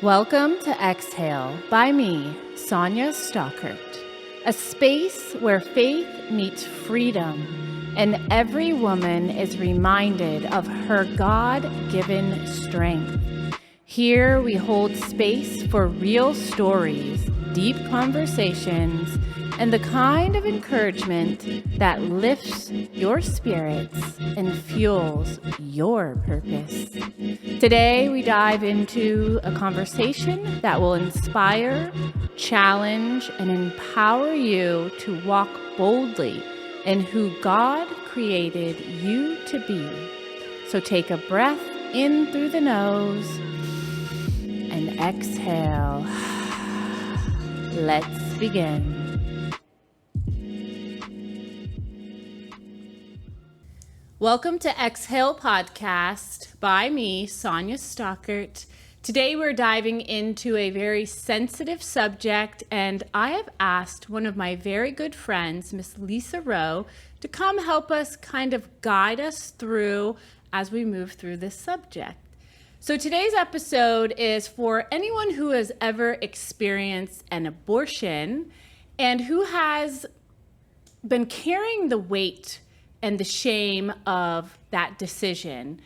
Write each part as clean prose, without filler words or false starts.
Welcome to Exhale by me, Sonia Stockert, a space where faith meets freedom and every woman is reminded of her God-given strength. Here we hold space for real stories, deep conversations, and the kind of encouragement that lifts your spirits and fuels your purpose. Today, we dive into a conversation that will inspire, challenge, and empower you to walk boldly in who God created you to be. So take a breath in through the nose and exhale. Let's begin. Welcome to Exhale Podcast by me, Sonia Stockert. Today we're diving into a very sensitive subject, and I have asked one of my very good friends, Miss Lisa Rowe, to come help us kind of guide us through as we move through this subject. So today's episode is for anyone who has ever experienced an abortion and who has been carrying the weight and the shame of that decision.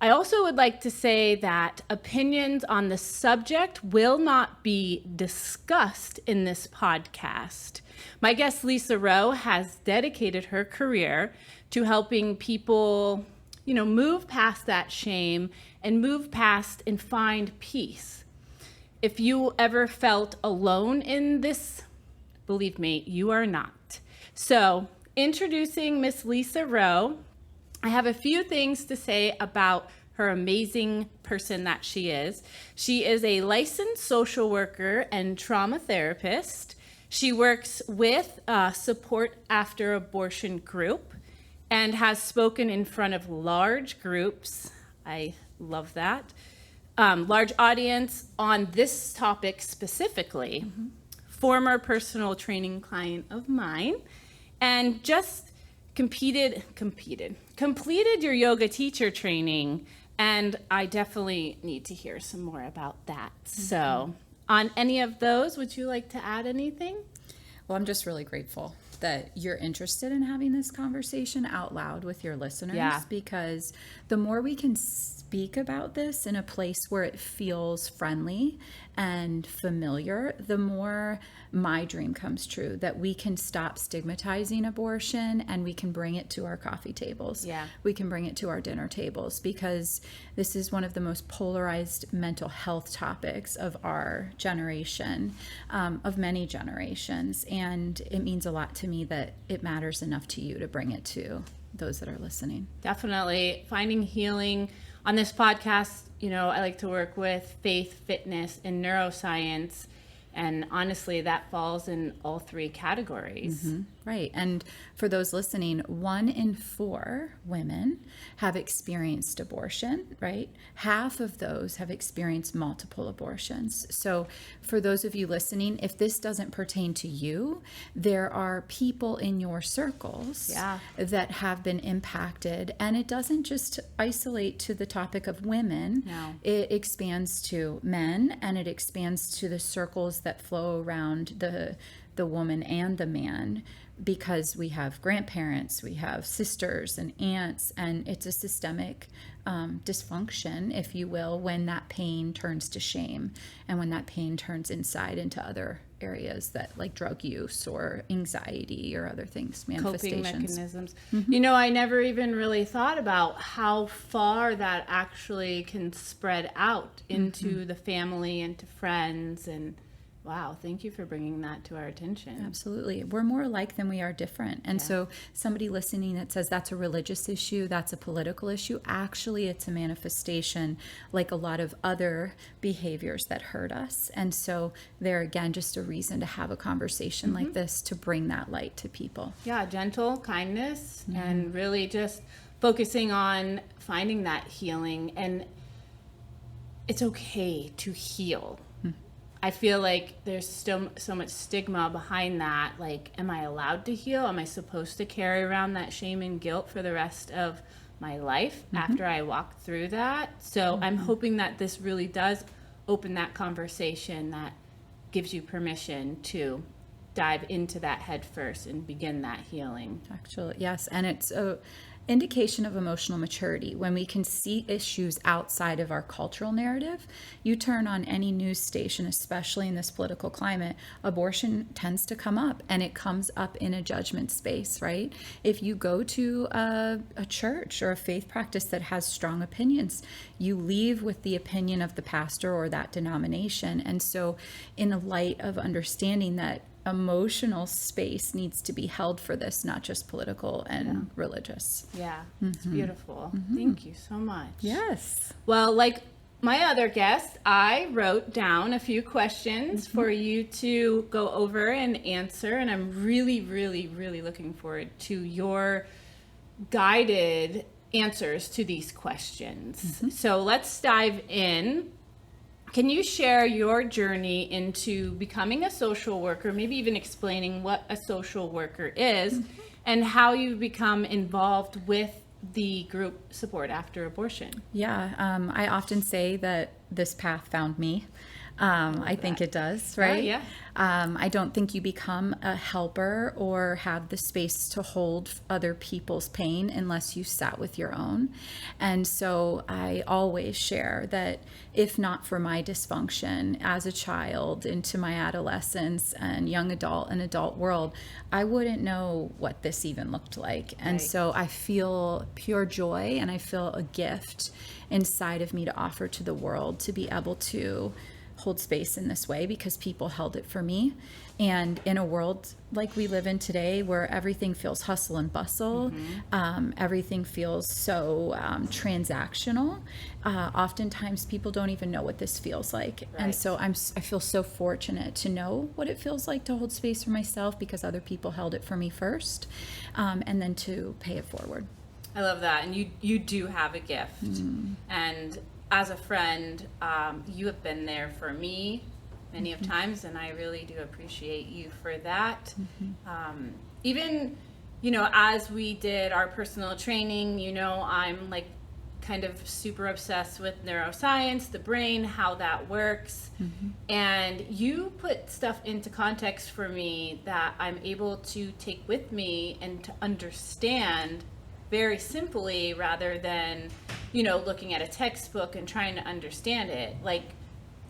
I also would like to say that opinions on the subject will not be discussed in this podcast. My guest, Lisa Rowe, has dedicated her career to helping people, move past that shame and move past and find peace. If you ever felt alone in this, believe me, you are not. So, introducing Miss Lisa Rowe, I have a few things to say about her amazing person that she is. She is a licensed social worker and trauma therapist. She works with Support After Abortion group and has spoken in front of large groups. I love that. Large audience on this topic specifically. Mm-hmm. Former personal training client of mine. And just completed your yoga teacher training, and I definitely need to hear some more about that. Mm-hmm. So on any of those, would you like to add anything? Well, I'm just really grateful that you're interested in having this conversation out loud with your listeners, because the more we can speak about this in a place where it feels friendly and familiar, the more my dream comes true, that we can stop stigmatizing abortion and we can bring it to our coffee tables. Yeah. We can bring it to our dinner tables, because this is one of the most polarized mental health topics of our generation, of many generations. And it means a lot to me that it matters enough to you to bring it to those that are listening. Definitely. Finding healing. On this podcast, I like to work with faith, fitness, and neuroscience. And honestly, that falls in all three categories. Mm-hmm. Right. And for those listening, 1 in 4 women have experienced abortion, right? Half of those have experienced multiple abortions. So for those of you listening, if this doesn't pertain to you, there are people in your circles that have been impacted. And it doesn't just isolate to the topic of women. No. It expands to men, and it expands to the circles that flow around the woman and the man, because we have grandparents, we have sisters and aunts, and it's a systemic dysfunction, if you will, when that pain turns to shame and when that pain turns inside into other areas that, like drug use or anxiety or other things, manifestations. Coping mechanisms. Mm-hmm. I never even really thought about how far that actually can spread out into the family and to friends. And wow, thank you for bringing that to our attention. Absolutely. We're more alike than we are different. And so somebody listening that says that's a religious issue, that's a political issue, actually it's a manifestation like a lot of other behaviors that hurt us. And so they're, again, just a reason to have a conversation like this, to bring that light to people. Yeah, gentle kindness, and really just focusing on finding that healing. And it's okay to heal. I feel like there's still so much stigma behind that. Like, am I allowed to heal? Am I supposed to carry around that shame and guilt for the rest of my life after I walk through that? So I'm hoping that this really does open that conversation that gives you permission to dive into that head first and begin that healing. Actually, yes. And it's a indication of emotional maturity when we can see issues outside of our cultural narrative. You turn on any news station, especially in this political climate, abortion tends to come up, and it comes up in a judgment space, right? If you go to a church or a faith practice that has strong opinions, you leave with the opinion of the pastor or that denomination. And so in a light of understanding that emotional space needs to be held for this, not just political and religious. Yeah, it's beautiful. Thank you so much. Yes. Well, like my other guest, I wrote down a few questions for you to go over and answer, and I'm really, really, really looking forward to your guided answers to these questions. So let's dive in. Can you share your journey into becoming a social worker, maybe even explaining what a social worker is and how you become involved with the group support after abortion? Yeah, I often say that this path found me. I think it does, right? Yeah. I don't think you become a helper or have the space to hold other people's pain unless you sat with your own. And so I always share that if not for my dysfunction as a child into my adolescence and young adult and adult world, I wouldn't know what this even looked like. And so I feel pure joy, and I feel a gift inside of me to offer to the world to be able to hold space in this way, because people held it for me. And in a world like we live in today, where everything feels hustle and bustle, everything feels so transactional, oftentimes people don't even know what this feels like. And so I feel so fortunate to know what it feels like to hold space for myself, because other people held it for me first, and then to pay it forward. I love that. And you do have a gift. And as a friend, you have been there for me many of times, and I really do appreciate you for that. Even, as we did our personal training, I'm like kind of super obsessed with neuroscience, the brain, how that works. And you put stuff into context for me that I'm able to take with me and to understand very simply, rather than looking at a textbook and trying to understand it. Like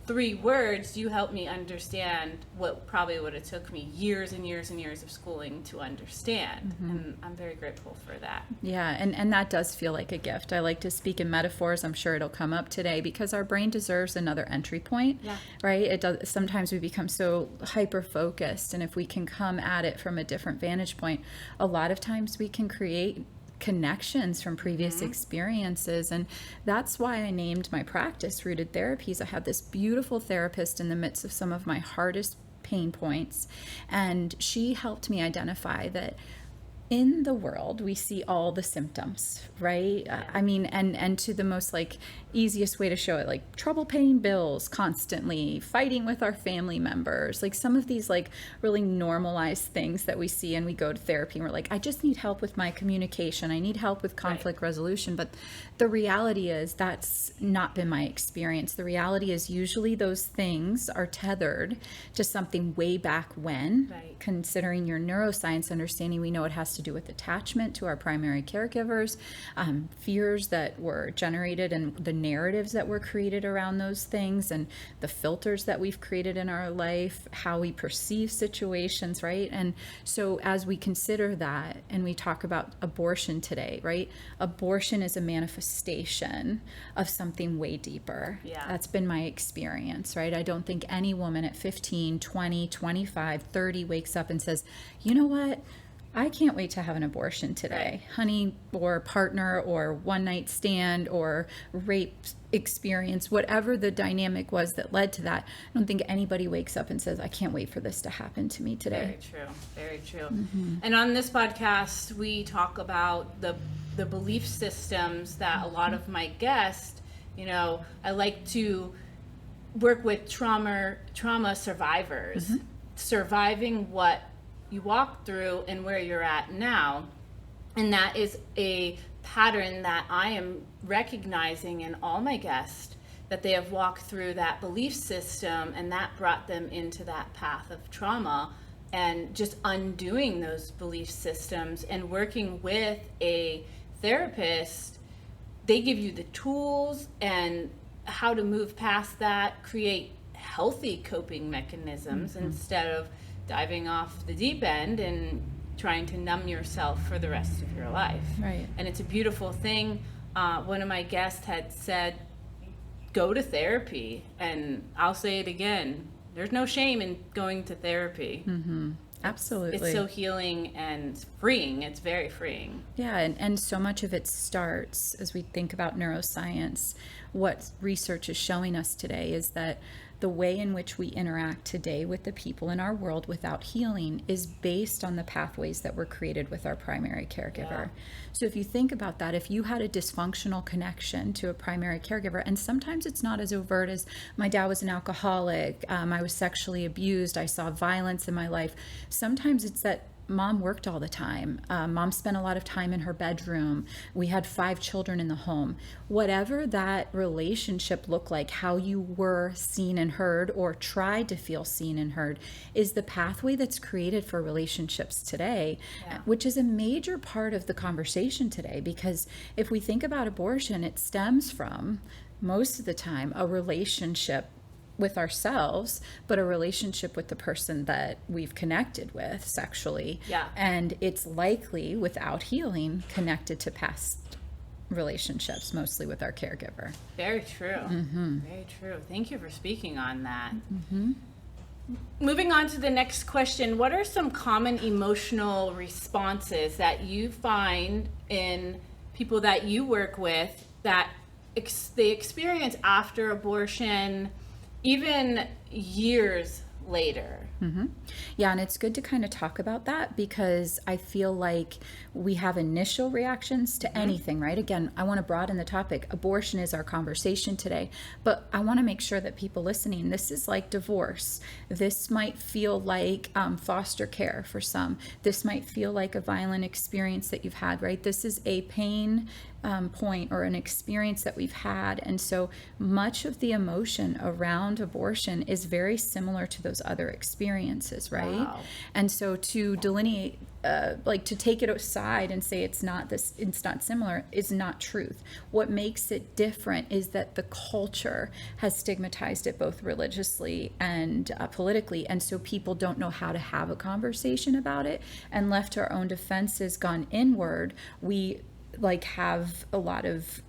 3 words, you helped me understand what probably would have took me years and years and years of schooling to understand. And I'm very grateful for that. Yeah, and that does feel like a gift. I like to speak in metaphors. I'm sure it'll come up today, because our brain deserves another entry point, right? It does. Sometimes we become so hyper-focused, and if we can come at it from a different vantage point, a lot of times we can create connections from previous experiences. And that's why I named my practice Rooted Therapies. I had this beautiful therapist in the midst of some of my hardest pain points, and she helped me identify that in the world we see all the symptoms, right? I mean, and to the most like easiest way to show it, like trouble paying bills constantly, fighting with our family members, like some of these like really normalized things that we see, and we go to therapy and we're like, I just need help with my communication, I need help with conflict resolution. But the reality is that's not been my experience. The reality is usually those things are tethered to something way back when. Considering your neuroscience understanding, we know it has to do with attachment to our primary caregivers, fears that were generated, and the narratives that were created around those things, and the filters that we've created in our life, how we perceive situations, right? And so as we consider that, and we talk about abortion today, right? Abortion is a manifestation of something way deeper. That's been my experience, right? I don't think any woman at 15, 20, 25, 30 wakes up and says, you know what? I can't wait to have an abortion today, honey, or partner, or one night stand, or rape experience, whatever the dynamic was that led to that. I don't think anybody wakes up and says, I can't wait for this to happen to me today. Very true. And on this podcast, we talk about the belief systems that a lot of my guests, I like to work with trauma survivors, surviving what you walk through and where you're at now. And that is a pattern that I am recognizing in all my guests, that they have walked through that belief system, and that brought them into that path of trauma. And just undoing those belief systems and working with a therapist, they give you the tools and how to move past that, create healthy coping mechanisms instead of diving off the deep end and trying to numb yourself for the rest of your life. Right. And it's a beautiful thing. One of my guests had said, go to therapy. And I'll say it again, there's no shame in going to therapy. Absolutely. It's so healing and freeing. It's very freeing. Yeah, and so much of it starts, as we think about neuroscience, what research is showing us today is that the way in which we interact today with the people in our world without healing is based on the pathways that were created with our primary caregiver. So if you think about that, if you had a dysfunctional connection to a primary caregiver, and sometimes it's not as overt as my dad was an alcoholic, I was sexually abused, I saw violence in my life. Sometimes it's that mom worked all the time. Mom spent a lot of time in her bedroom. We had 5 children in the home. Whatever that relationship looked like, how you were seen and heard or tried to feel seen and heard, is the pathway that's created for relationships today, which is a major part of the conversation today. Because if we think about abortion, it stems from, most of the time, a relationship with ourselves, but a relationship with the person that we've connected with sexually. And it's likely, without healing, connected to past relationships, mostly with our caregiver. Very true. Very true. Thank you for speaking on that. Moving on to the next question, what are some common emotional responses that you find in people that you work with that they experience after abortion, even years later? Yeah, and it's good to kind of talk about that, because I feel like we have initial reactions to anything, right? Again, I want to broaden the topic. Abortion is our conversation today, but I want to make sure that people listening, this is like divorce. This might feel like foster care for some. This might feel like a violent experience that you've had, right? This is a pain point or an experience that we've had. And so much of the emotion around abortion is very similar to those other experiences, right? Wow. And so to delineate, like to take it aside and say it's not similar, is not truth. What makes it different is that the culture has stigmatized it both religiously and politically. And so people don't know how to have a conversation about it, and left to our own defenses, gone inward, we have a lot of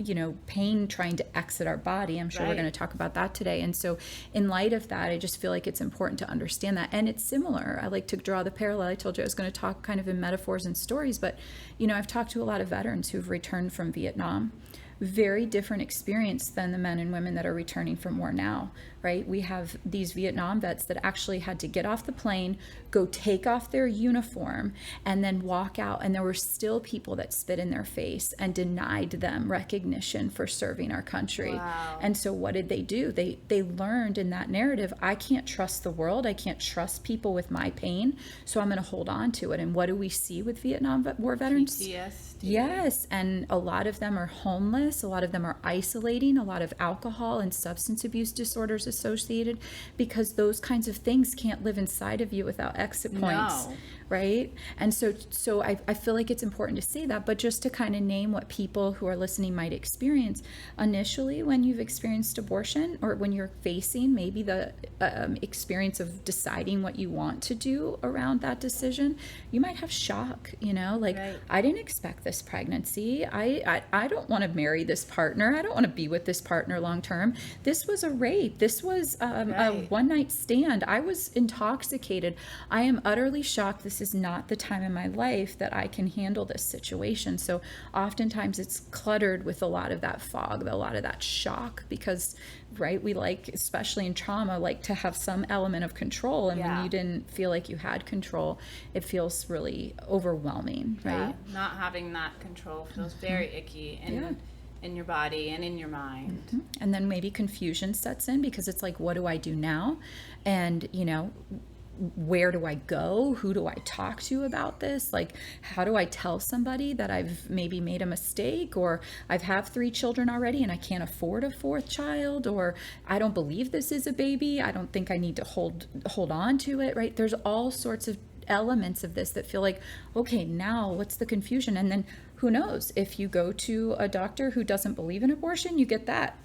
pain trying to exit our body. I'm sure we're going to talk about that today. And so in light of that, I just feel like it's important to understand that. And it's similar. I like to draw the parallel. I told you I was going to talk kind of in metaphors and stories, but I've talked to a lot of veterans who've returned from Vietnam. Very different experience than the men and women that are returning from war now, right? We have these Vietnam vets that actually had to get off the plane, go take off their uniform, and then walk out. And there were still people that spit in their face and denied them recognition for serving our country. Wow. And so what did they do? They learned in that narrative, I can't trust the world. I can't trust people with my pain. So I'm going to hold on to it. And what do we see with Vietnam War veterans? PTSD. Yes. And a lot of them are homeless. A lot of them are isolating, a lot of alcohol and substance abuse disorders associated, because those kinds of things can't live inside of you without exit points. No. Right? And so I feel like it's important to say that, but just to kind of name what people who are listening might experience. Initially, when you've experienced abortion, or when you're facing maybe the experience of deciding what you want to do around that decision, you might have shock, Right. I didn't expect this pregnancy. I don't want to marry this partner. I don't want to be with this partner long term. This was a rape. This was a one-night stand. I was intoxicated. I am utterly shocked. This is not the time in my life that I can handle this situation. So oftentimes it's cluttered with a lot of that fog, a lot of that shock, because we like, especially in trauma, like to have some element of control. And when you didn't feel like you had control, it feels really overwhelming, right? Not having that control feels very icky in your body and in your mind. And then maybe confusion sets in, because it's like, what do I do now? And where do I go? Who do I talk to about this? Like, how do I tell somebody that I've maybe made a mistake, or I've have 3 children already and I can't afford a 4th child, or I don't believe this is a baby. I don't think I need to hold on to it, right? There's all sorts of elements of this that feel like, okay, now what's the confusion? And then who knows, if you go to a doctor who doesn't believe in abortion, you get that,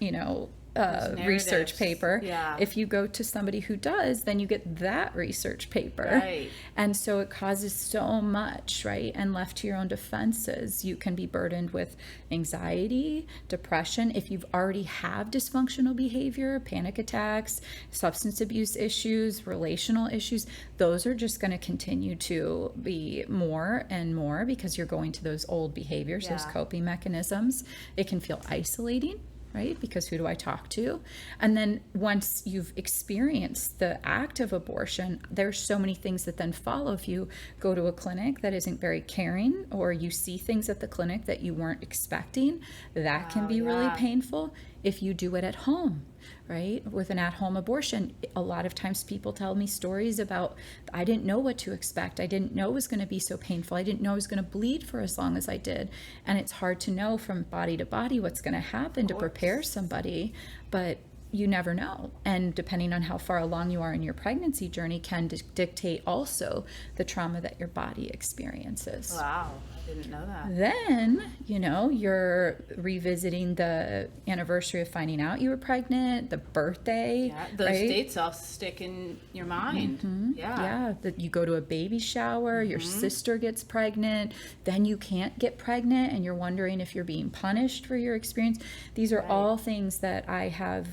research paper. Yeah. If you go to somebody who does, then you get that research paper. Right. And so it causes so much, right? And left to your own defenses, you can be burdened with anxiety, depression. If you've already have dysfunctional behavior, panic attacks, substance abuse issues, relational issues, those are just going to continue to be more and more because you're going to those old behaviors, those coping mechanisms. It can feel isolating, right? Because who do I talk to? And then once you've experienced the act of abortion, there's so many things that then follow. If you go to a clinic that isn't very caring, or you see things at the clinic that you weren't expecting, that can be really painful. If you do it at home, right? With an at-home abortion, a lot of times people tell me stories about, I didn't know what to expect. I didn't know it was going to be so painful. I didn't know I was going to bleed for as long as I did. And it's hard to know from body to body what's going to happen to prepare somebody, but you never know. And depending on how far along you are in your pregnancy journey can dictate also the trauma that your body experiences. Wow, I didn't know that. Then, you're revisiting the anniversary of finding out you were pregnant, the birthday. Yeah, those dates all stick in your mind. Mm-hmm. Yeah, that you go to a baby shower, your sister gets pregnant, then you can't get pregnant and you're wondering if you're being punished for your experience. These are all things that I have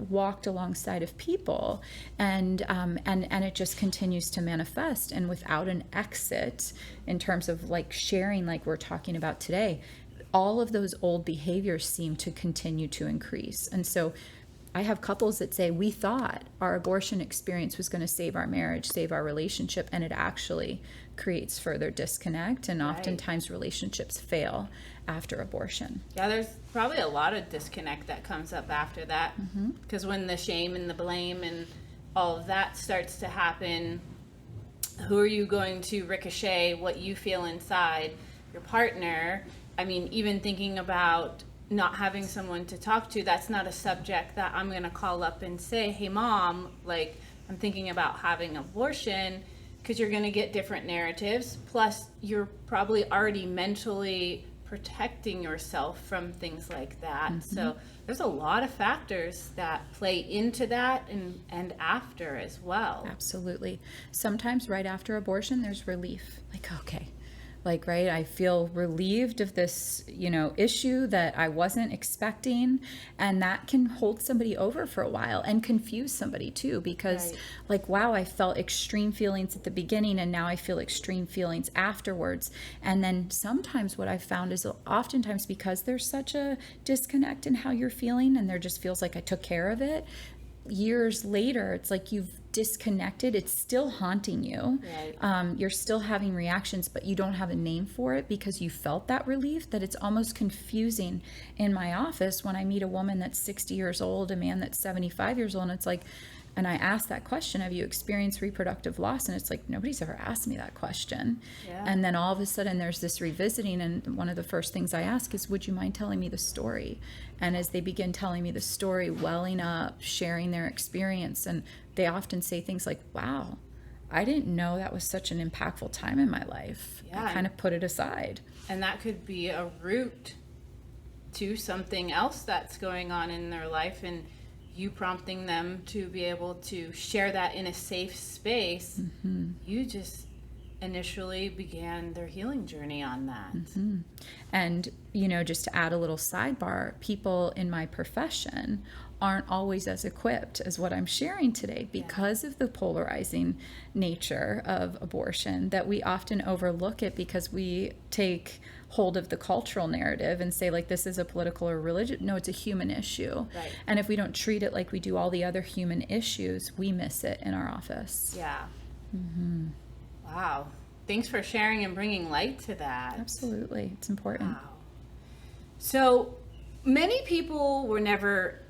walked alongside of people, and it just continues to manifest. And without an exit in terms of like sharing, like we're talking about today, all of those old behaviors seem to continue to increase. And so I have couples that say, we thought our abortion experience was going to save our marriage, save our relationship, and it actually creates further disconnect, and oftentimes relationships fail after abortion. Yeah, there's probably a lot of disconnect that comes up after that, because when the shame and the blame and all of that starts to happen, who are you going to ricochet what you feel inside your partner? I mean, even thinking about not having someone to talk to, that's not a subject that I'm going to call up and say, hey mom, like I'm thinking about having abortion, because you're going to get different narratives. Plus you're probably already mentally protecting yourself from things like that. So there's a lot of factors that play into that and after as well. Absolutely. Sometimes right after abortion, there's relief. Like, okay, like, right, I feel relieved of this, issue that I wasn't expecting. And that can hold somebody over for a while and confuse somebody too, because like, wow, I felt extreme feelings at the beginning and now I feel extreme feelings afterwards. And then sometimes what I've found is oftentimes because there's such a disconnect in how you're feeling and there just feels like I took care of it, years later, it's like you've disconnected. It's still haunting you. You're still having reactions, but you don't have a name for it because you felt that relief, that it's almost confusing. In my office, when I meet a woman that's 60 years old, a man that's 75 years old, and it's like, and I ask that question, have you experienced reproductive loss? And it's like, nobody's ever asked me that question. And then all of a sudden there's this revisiting. And one of the first things I ask is, would you mind telling me the story? And as they begin telling me the story, welling up, sharing their experience, and they often say things like, wow, I didn't know that was such an impactful time in my life. I kind of put it aside. And that could be a route to something else that's going on in their life, and you prompting them to be able to share that in a safe space. You just initially began their healing journey on that. And, just to add a little sidebar, people in my profession aren't always as equipped as what I'm sharing today because of the polarizing nature of abortion, that we often overlook it because we take hold of the cultural narrative and say, like, this is a political or religious. No, it's a human issue. And if we don't treat it like we do all the other human issues, we miss it in our office. Wow. Thanks for sharing and bringing light to that. Absolutely. It's important. Wow. So many people were never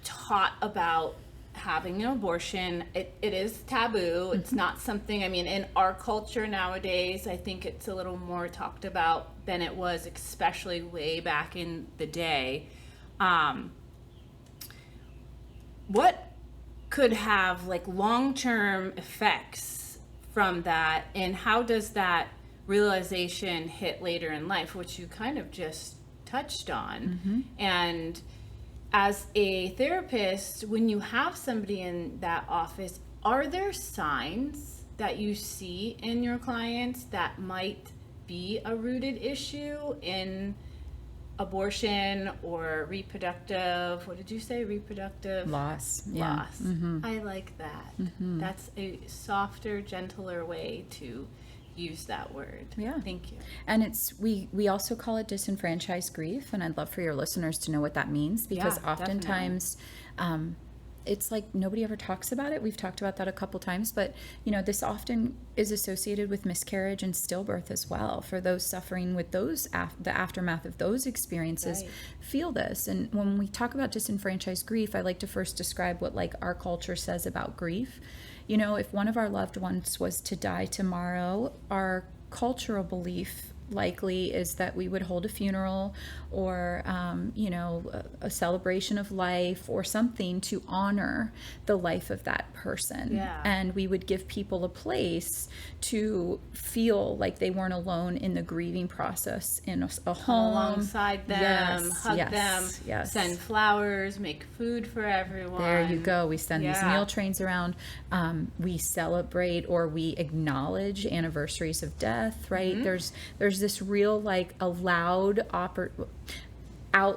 taught about having an abortion, it is taboo. It's not something, I mean, in our culture nowadays, I think it's a little more talked about than it was, especially way back in the day. What could have like long-term effects from that, and how does that realization hit later in life, which you kind of just touched on? And as a therapist, when you have somebody in that office, are there signs that you see in your clients that might be a rooted issue in abortion or reproductive, what did you say, reproductive Loss. loss? I like that. That's a softer, gentler way to use that word. Yeah. Thank you. And it's we also call it disenfranchised grief, and I'd love for your listeners to know what that means, because Yeah, oftentimes it's like nobody ever talks about it. We've talked about that a couple times, but this often is associated with miscarriage and stillbirth as well. For those suffering with those the aftermath of those experiences, Right. feel this. And when we talk about disenfranchised grief, I like to first describe what like our culture says about grief. If one of our loved ones was to die tomorrow, our cultural belief likely is that we would hold a funeral or a celebration of life or something to honor the life of that person. Yeah. And we would give people a place to feel like they weren't alone in the grieving process, in a home Alongside them, hug them, yes. send flowers, make food for everyone. There you go. We send these Yeah. meal trains around. We celebrate or we acknowledge anniversaries of death, right? There's this real like out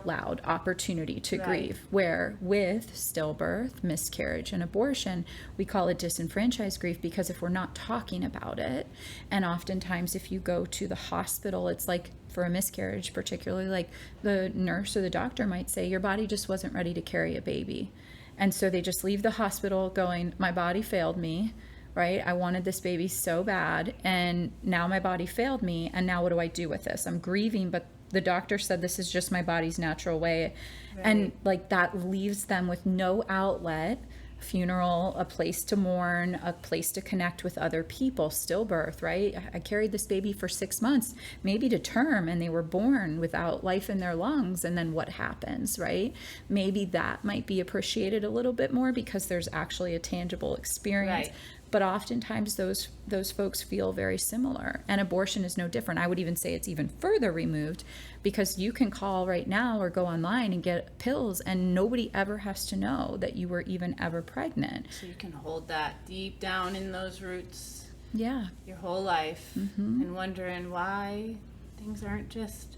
loud opportunity to Right. grieve, where with stillbirth, miscarriage, and abortion, we call it disenfranchised grief, because if we're not talking about it, and oftentimes if you go to the hospital, it's like for a miscarriage particularly, like the nurse or the doctor might say, your body just wasn't ready to carry a baby. And so they just leave the hospital going, my body failed me, right? I wanted this baby so bad, and now my body failed me, and now what do I do with this? I'm grieving, but the doctor said this is just my body's natural way. Right. And like that leaves them with no outlet. Funeral, a place to mourn, a place to connect with other people. Stillbirth, right? I carried this baby for 6 months, maybe to term, and they were born without life in their lungs. And then what happens, right? Maybe that might be appreciated a little bit more because there's actually a tangible experience. Right. But oftentimes those folks feel very similar, and abortion is no different. I would even say it's even further removed, because you can call right now or go online and get pills, and nobody ever has to know that you were even ever pregnant. So you can hold that deep down in those roots Yeah. your whole life, and wondering why things aren't just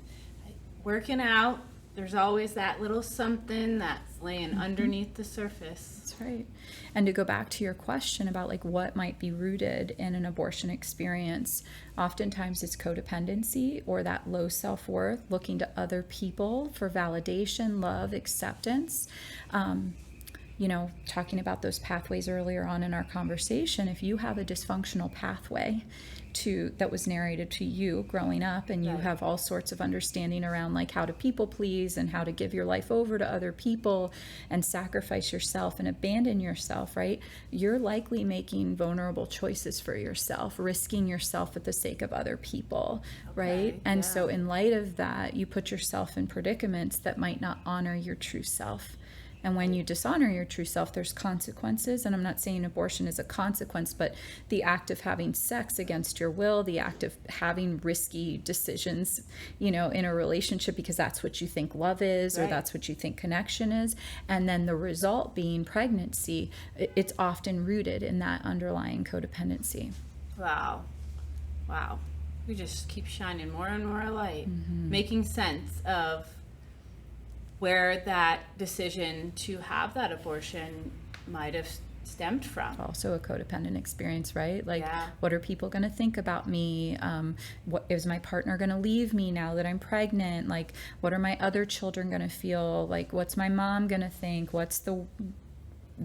working out. There's always that little something that's laying underneath the surface. That's right. And to go back to your question about like what might be rooted in an abortion experience, oftentimes it's codependency or that low self-worth, looking to other people for validation, love, acceptance. Talking about those pathways earlier on in our conversation, if you have a dysfunctional pathway that was narrated to you growing up, and you Right. have all sorts of understanding around like how to people please and how to give your life over to other people and sacrifice yourself and abandon yourself, right? You're likely making vulnerable choices for yourself, risking yourself for the sake of other people, right? Okay, And yeah. so in light of that, you put yourself in predicaments that might not honor your true self. And when you dishonor your true self, there's consequences. And I'm not saying abortion is a consequence, but the act of having sex against your will, the act of having risky decisions, in a relationship because that's what you think love is, or Right. that's what you think connection is. And then the result being pregnancy, it's often rooted in that underlying codependency. Wow. We just keep shining more and more light, making sense of where that decision to have that abortion might have stemmed from. Also a codependent experience, right? Like, Yeah. what are people going to think about me? What is my partner going to leave me now that I'm pregnant? Like, what are my other children going to feel? Like, what's my mom going to think? What's the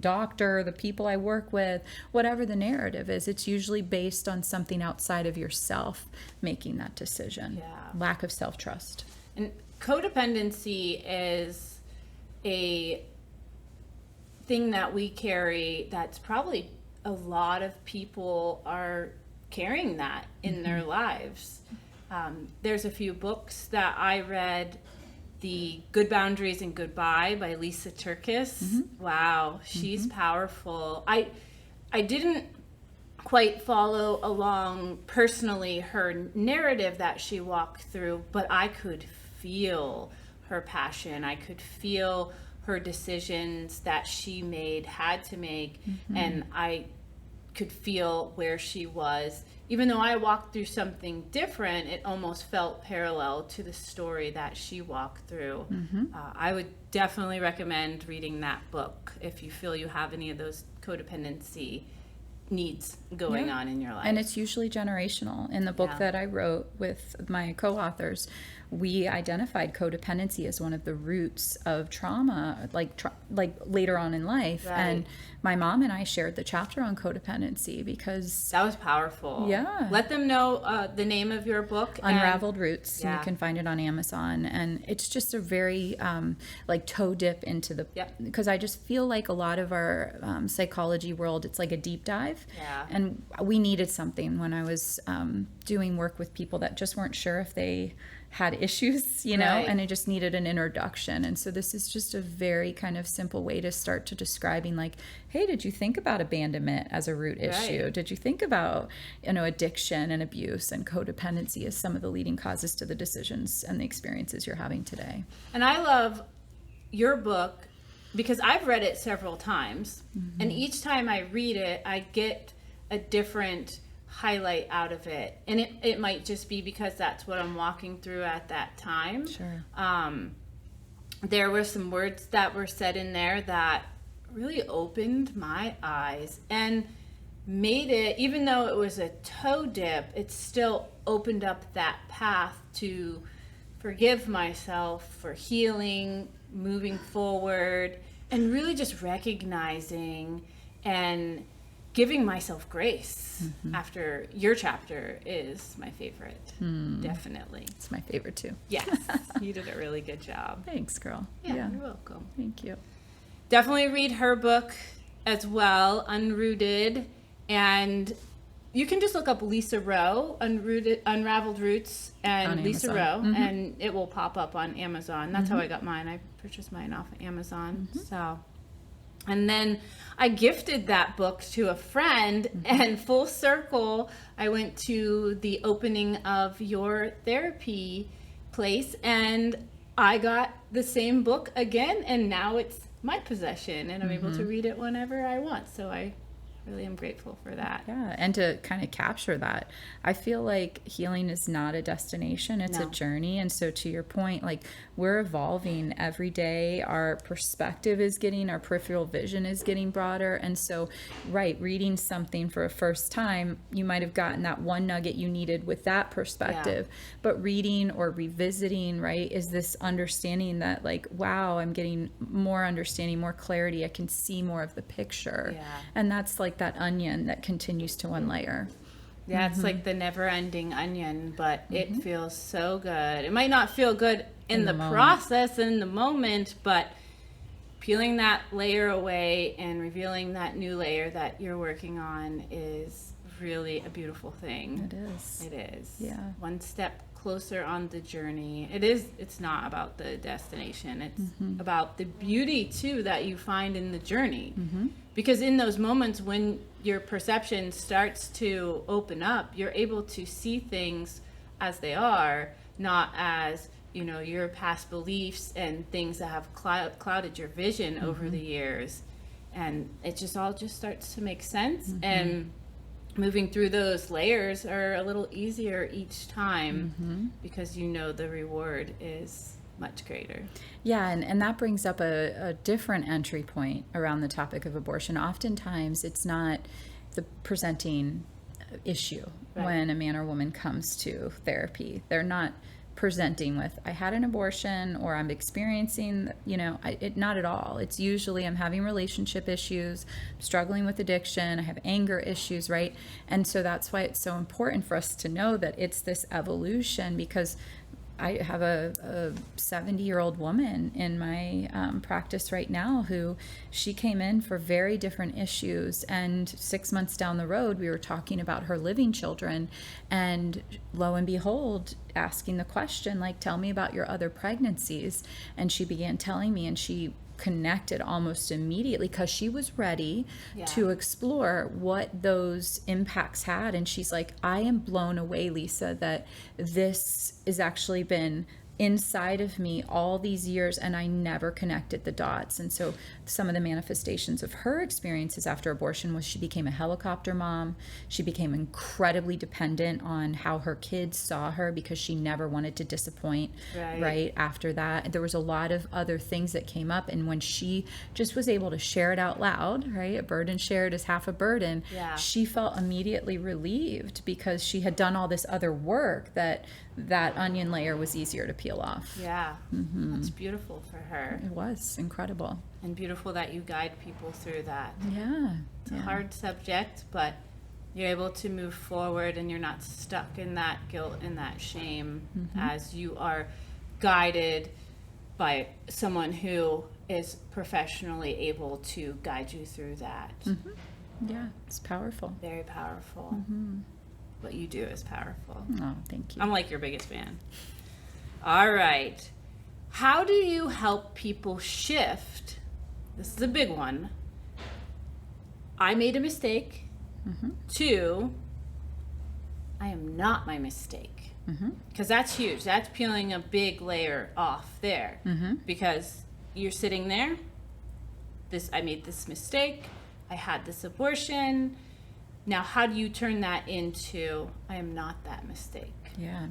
doctor, the people I work with, whatever the narrative is, it's usually based on something outside of yourself making that decision. Yeah. Lack of self-trust. And codependency is a thing that we carry that's probably a lot of people are carrying that in their lives. There's a few books that I read. The Good Boundaries and Goodbye by Lisa Turkis. Wow, she's powerful. I didn't quite follow along personally her narrative that she walked through, but I could feel her passion. I could feel her decisions that she had to make, and I could feel where she was. Even though I walked through something different, it almost felt parallel to the story that she walked through. I would definitely recommend reading that book if you feel you have any of those codependency needs going on in your life. And it's usually generational. In the book that I wrote with my co-authors, we identified codependency as one of the roots of trauma, like later on in life. Right. And my mom and I shared the chapter on codependency because that was powerful. Yeah. Let them know the name of your book. Unraveled Roots. Yeah. You can find it on Amazon. And it's just a very like toe dip into the, because I just feel like a lot of our psychology world, it's like a deep dive. Yeah. And we needed something when I was doing work with people that just weren't sure if they had issues, you know, and it just needed an introduction. And so this is just a very kind of simple way to start to describing, like, hey, did you think about abandonment as a root issue? Did you think about, you know, addiction and abuse and codependency as some of the leading causes to the decisions and the experiences you're having today? And I love your book because I've read it several times, and each time I read it, I get a different highlight out of it, and it might just be because that's what I'm walking through at that time. Sure. There were some words that were said in there that really opened my eyes and made it, even though it was a toe dip, it still opened up that path to forgive myself for healing, moving forward, and really just recognizing and giving myself grace. After your chapter is my favorite. Definitely. It's my favorite too. Yes, you did a really good job. Thanks, girl. Yeah, you're welcome. Thank you. Definitely read her book as well, Unrooted, and you can just look up Lisa Rowe, Unraveled Roots, and Lisa Rowe, and it will pop up on Amazon. That's how I got mine. I purchased mine off of Amazon. So, and then I gifted that book to a friend, and full circle, I went to the opening of your therapy place, and I got the same book again, and now it's my possession, and I'm able to read it whenever I want. So I really am grateful for that. Yeah, and to kind of capture that. I feel like healing is not a destination, it's a journey. And so to your point, like, we're evolving every day. Our perspective is our peripheral vision is getting broader. And so, reading something for a first time, you might have gotten that one nugget you needed with that perspective. But reading or revisiting, is this understanding that, like, wow, I'm getting more understanding, more clarity. I can see more of the picture. Yeah. And that's like that onion that continues to unlayer. Yeah, it's like the never-ending onion, but it feels so good. It might not feel good in the process, in the moment, but peeling that layer away and revealing that new layer that you're working on is really a beautiful thing. It is. It is. Yeah. One step closer on the journey. It's not about the destination. It's about the beauty, too, that you find in the journey. Because in those moments when your perception starts to open up, you're able to see things as they are, not as, your past beliefs and things that have clouded your vision over the years. And it all just starts to make sense. And moving through those layers are a little easier each time because the reward is much greater. Yeah, and that brings up a different entry point around the topic of abortion. Oftentimes, it's not the presenting issue when a man or woman comes to therapy. They're not presenting with, I had an abortion, or I'm experiencing, not at all. It's usually I'm having relationship issues, struggling with addiction, I have anger issues, And so that's why it's so important for us to know that it's this evolution, because I have a 70-year-old woman in my practice right now who she came in for very different issues. And 6 months down the road, we were talking about her living children. And lo and behold, asking the question, like, tell me about your other pregnancies. And she began telling me, and she connected almost immediately because she was ready to explore what those impacts had. And she's like, I am blown away, Lisa, that this has actually been inside of me all these years and I never connected the dots. And so some of the manifestations of her experiences after abortion was she became a helicopter mom. She became incredibly dependent on how her kids saw her because she never wanted to disappoint. Right after that, there was a lot of other things that came up, and when she just was able to share it out loud, right, a burden shared is half a burden, she felt immediately relieved because she had done all this other work that onion layer was easier to peel off. That's beautiful for her. It was incredible. And beautiful that you guide people through that. It's a hard subject, but you're able to move forward and you're not stuck in that guilt and that shame as you are guided by someone who is professionally able to guide you through that. Yeah, it's powerful. Very powerful. What you do is powerful. Oh, thank you. I'm like your biggest fan. All right. How do you help people shift? This is a big one. I made a mistake. To, I am not my mistake. Because that's huge. That's peeling a big layer off there. Because you're sitting there. I made this mistake. I had this abortion. Now, how do you turn that into, I am not that mistake? Yeah.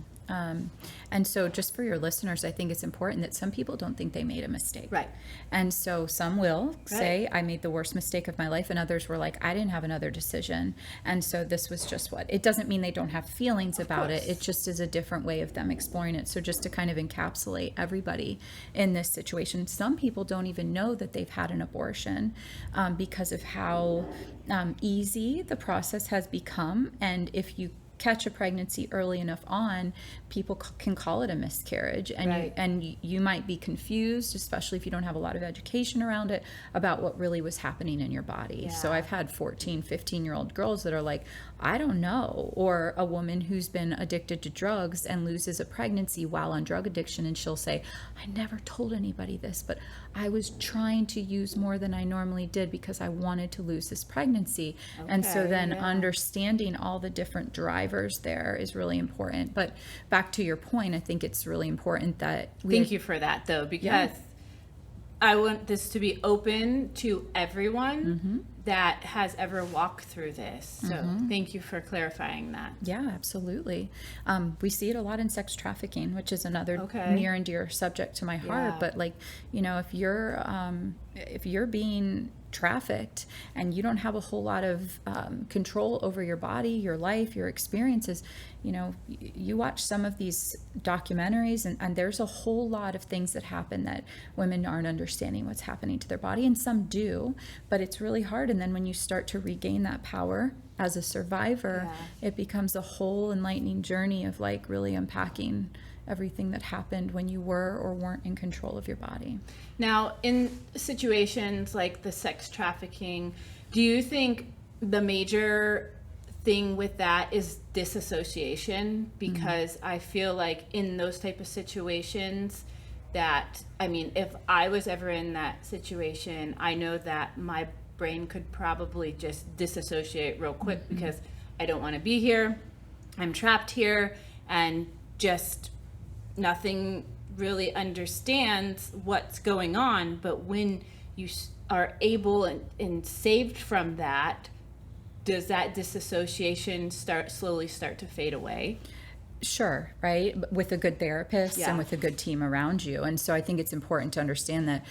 And so just for your listeners, I think it's important that some people don't think they made a mistake. Right. And so some will say, I made the worst mistake of my life. And others were like, I didn't have another decision. And so this was just what, it doesn't mean they don't have feelings about it. It just is a different way of them exploring it. So just to kind of encapsulate everybody in this situation, some people don't even know that they've had an abortion because of how easy the process has become. And if you catch a pregnancy early enough on, people can call it a miscarriage, and you might be confused, especially if you don't have a lot of education around it, about what really was happening in your body. So I've had 14, 15-year-old girls that are like, I don't know, or a woman who's been addicted to drugs and loses a pregnancy while on drug addiction, and she'll say, I never told anybody this, but I was trying to use more than I normally did because I wanted to lose this pregnancy. And so then understanding all the different drivers there is really important. But back to your point, I think it's really important that thank you for that, though, because I want this to be open to everyone that has ever walked through this. So thank you for clarifying that. Yeah, absolutely. We see it a lot in sex trafficking, which is another near and dear subject to my heart. But like, you know, if you're being trafficked and you don't have a whole lot of control over your body, your life, your experiences, you know, you watch some of these documentaries and there's a whole lot of things that happen that women aren't understanding what's happening to their body, and some do, but it's really hard. And then when you start to regain that power as a survivor, it becomes a whole enlightening journey of like really unpacking everything that happened when you were or weren't in control of your body. Now, in situations like the sex trafficking, do you think the major thing with that is disassociation? Because I feel like in those type of situations that, I mean, if I was ever in that situation, I know that my brain could probably just disassociate real quick because I don't want to be here. I'm trapped here, and just nothing really understands what's going on. But when you are able and saved from that, does that disassociation slowly start to fade away? Sure, right? With a good therapist and with a good team around you. And so I think it's important to understand that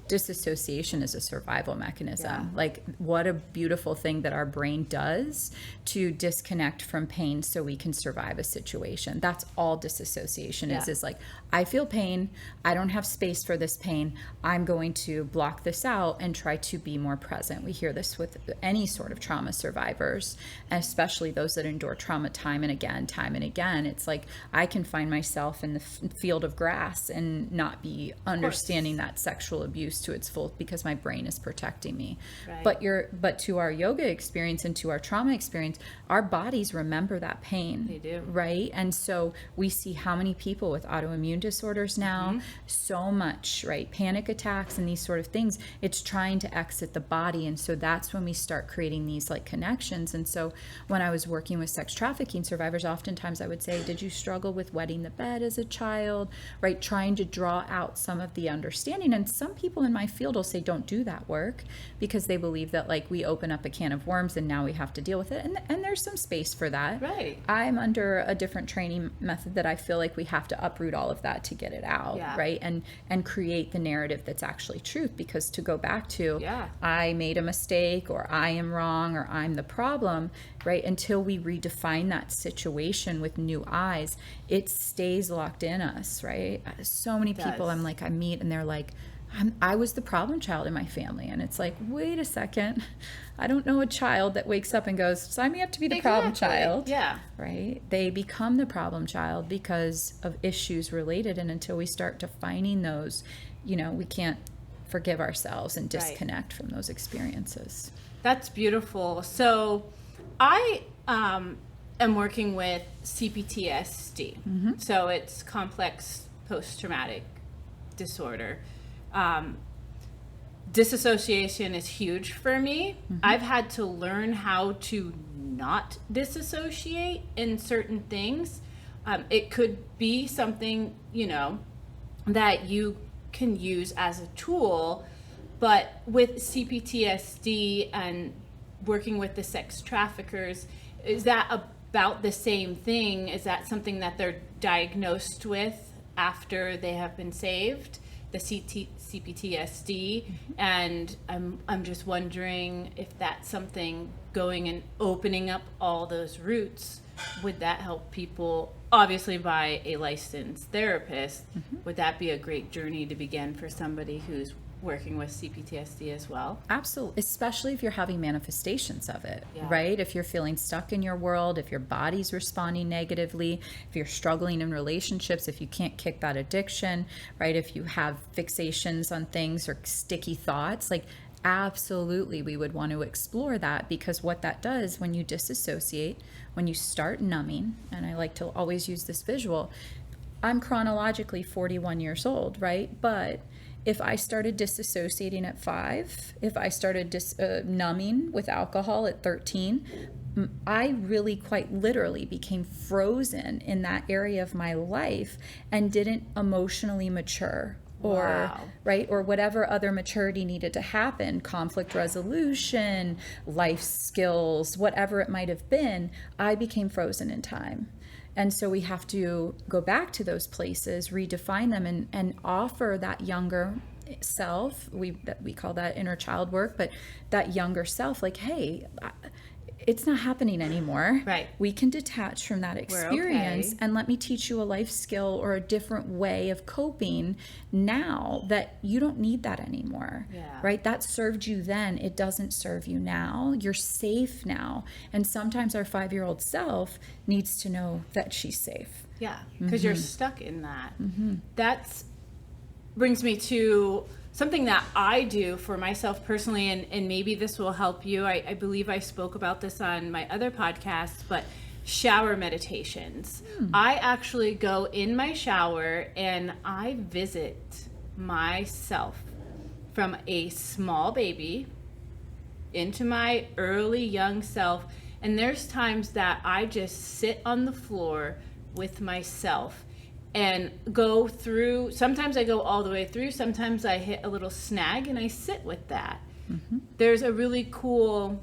disassociation is a survival mechanism. Yeah. Like, what a beautiful thing that our brain does to disconnect from pain so we can survive a situation. That's all disassociation is like, I feel pain. I don't have space for this pain. I'm going to block this out and try to be more present. We hear this with any sort of trauma survivors, especially those that endure trauma time and again. It's like, I can find myself in the field of grass and not be understanding that sexual abuse to its full because my brain is protecting me. Right. But to our yoga experience and to our trauma experience, our bodies remember that pain. They do. Right? And so we see how many people with autoimmune disorders now, so much, right? Panic attacks and these sort of things, it's trying to exit the body. And so that's when we start creating these like connections. And so when I was working with sex trafficking survivors, oftentimes I would say, did you struggle with wetting the bed as a child? Right? Trying to draw out some of the understanding. And some people in my field will say, don't do that work, because they believe that like we open up a can of worms and now we have to deal with it. And there's some space for that. Right. I'm under a different training method that I feel like we have to uproot all of that to get it out. Right. And create the narrative that's actually truth. Because to go back to, I made a mistake, or I am wrong, or I'm the problem, right? Until we redefine that situation with new eyes, it stays locked in us, right? So many people I meet and they're like, I was the problem child in my family. And it's like, wait a second. I don't know a child that wakes up and goes, sign me up to be the problem child. Yeah. Right? They become the problem child because of issues related. And until we start defining those, we can't forgive ourselves and disconnect from those experiences. That's beautiful. So I am working with CPTSD. So it's complex post-traumatic disorder. Disassociation is huge for me. I've had to learn how to not disassociate in certain things. It could be something, that you can use as a tool, but with CPTSD and working with the sex traffickers, is that about the same thing? Is that something that they're diagnosed with after they have been saved? The CPTSD, and I'm just wondering if that's something going and opening up all those roots, would that help people, obviously by a licensed therapist? Would that be a great journey to begin for somebody who's working with CPTSD as well? Absolutely, especially if you're having manifestations of it, right? If you're feeling stuck in your world, if your body's responding negatively, if you're struggling in relationships, if you can't kick that addiction, right? If you have fixations on things or sticky thoughts, like absolutely we would want to explore that, because what that does when you disassociate, when you start numbing, and I like to always use this visual, I'm chronologically 41 years old, right? But if I started disassociating at 5, if I started numbing with alcohol at 13, I really quite literally became frozen in that area of my life and didn't emotionally mature, or right, or whatever other maturity needed to happen, conflict resolution, life skills, whatever it might have been. I became frozen in time. And so we have to go back to those places, redefine them, and offer that younger self, we call that inner child work, but that younger self, like, hey, it's not happening anymore. Right. We can detach from that experience, and let me teach you a life skill or a different way of coping now that you don't need that anymore. Right? That served you then. It doesn't serve you now. You're safe now. And sometimes our 5-year-old self needs to know that she's safe. Yeah, because you're stuck in that. That's brings me to something that I do for myself personally, and maybe this will help you. I believe I spoke about this on my other podcasts, but shower meditations. I actually go in my shower and I visit myself from a small baby into my early young self. And there's times that I just sit on the floor with myself and go through. Sometimes I go all the way through. Sometimes I hit a little snag and I sit with that. There's a really cool,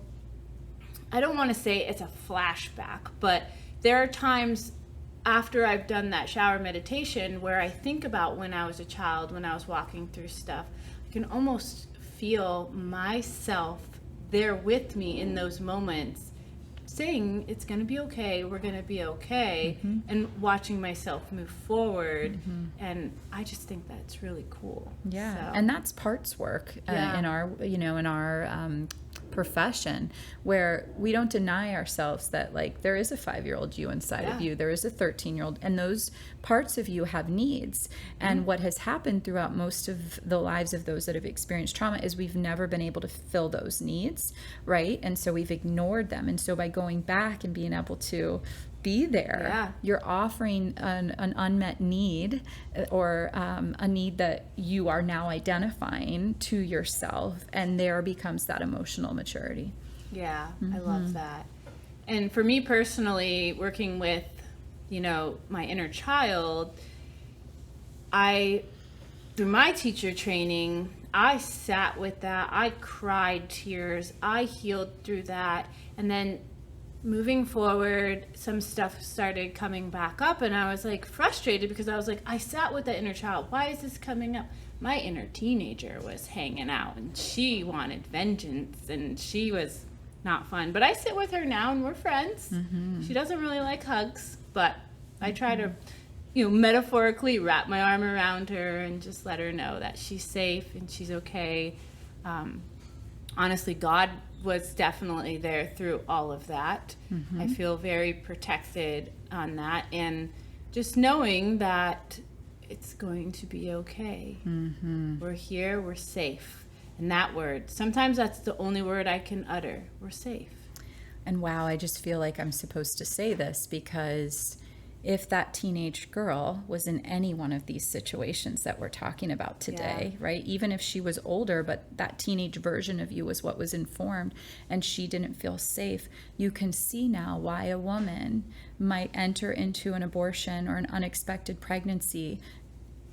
I don't want to say it's a flashback, but there are times after I've done that shower meditation where I think about when I was a child, when I was walking through stuff. can almost feel myself there with me in those moments, saying it's going to be okay, we're going to be okay, and watching myself move forward. And I just think that's really cool. Yeah. So, And that's parts work in our, in our profession, where we don't deny ourselves that, like, there is a 5-year-old you inside of you, there is a 13-year-old, and those parts of you have needs. And what has happened throughout most of the lives of those that have experienced trauma is we've never been able to fill those needs, right? And so we've ignored them. And so by going back and being able to be there, you're offering an unmet need, or a need that you are now identifying to yourself, and there becomes that emotional maturity. Yeah, I love that. And for me personally, working with, my inner child, through my teacher training, I sat with that. I cried tears. I healed through that. And then moving forward, some stuff started coming back up, and I was like frustrated because I was like, I sat with the inner child. Why is this coming up? My inner teenager was hanging out, and she wanted vengeance, and she was not fun. But I sit with her now, and we're friends. She doesn't really like hugs, but I try to, metaphorically wrap my arm around her and just let her know that she's safe and she's okay. Honestly, God was definitely there through all of that. I feel very protected on that, and just knowing that it's going to be okay. We're here, we're safe. And that word, sometimes that's the only word I can utter. We're safe. And wow, I just feel like I'm supposed to say this, because if that teenage girl was in any one of these situations that we're talking about today, right? Even if she was older, but that teenage version of you was what was informed, and she didn't feel safe, you can see now why a woman might enter into an abortion or an unexpected pregnancy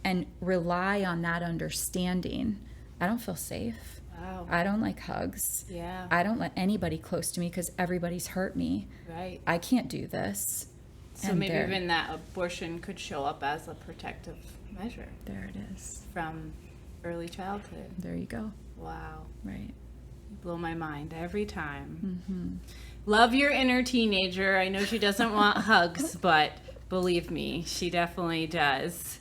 and rely on that understanding. I don't feel safe. Wow. I don't like hugs. Yeah. I don't let anybody close to me because everybody's hurt me. Right. I can't do this. So And maybe even that abortion could show up as a protective measure there it is. from early childhood. There you go. Wow. Right. You blow my mind every time. Love your inner teenager. I know she doesn't want hugs, but believe me, she definitely does.